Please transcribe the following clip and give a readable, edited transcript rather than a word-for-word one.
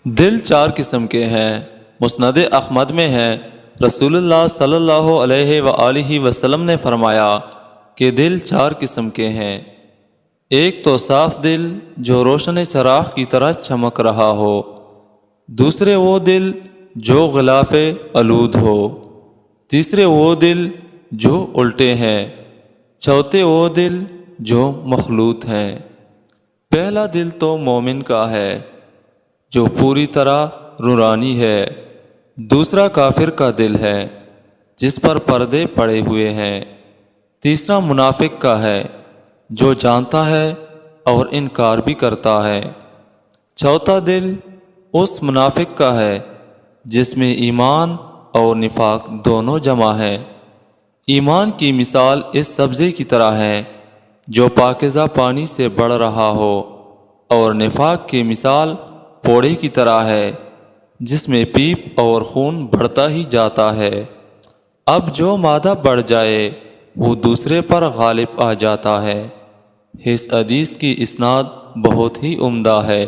دل چار قسم کے ہیں۔ مسند احمد میں ہے، رسول اللہ صلی اللہ علیہ وآلہ وسلم نے فرمایا کہ دل چار قسم کے ہیں۔ ایک تو صاف دل جو روشن چراغ کی طرح چمک رہا ہو، دوسرے وہ دل جو غلاف آلود ہو، تیسرے وہ دل جو الٹے ہیں، چوتھے وہ دل جو مخلوط ہیں۔ پہلا دل تو مومن کا ہے جو پوری طرح نورانی ہے، دوسرا کافر کا دل ہے جس پر پردے پڑے ہوئے ہیں، تیسرا منافق کا ہے جو جانتا ہے اور انکار بھی کرتا ہے، چوتھا دل اس منافق کا ہے جس میں ایمان اور نفاق دونوں جمع ہیں۔ ایمان کی مثال اس سبزے کی طرح ہے جو پاکیزہ پانی سے بڑھ رہا ہو، اور نفاق کی مثال پوڑے کی طرح ہے جس میں پیپ اور خون بڑھتا ہی جاتا ہے۔ اب جو مادہ بڑھ جائے وہ دوسرے پر غالب آ جاتا ہے۔ اس حدیث کی اسناد بہت ہی عمدہ ہے۔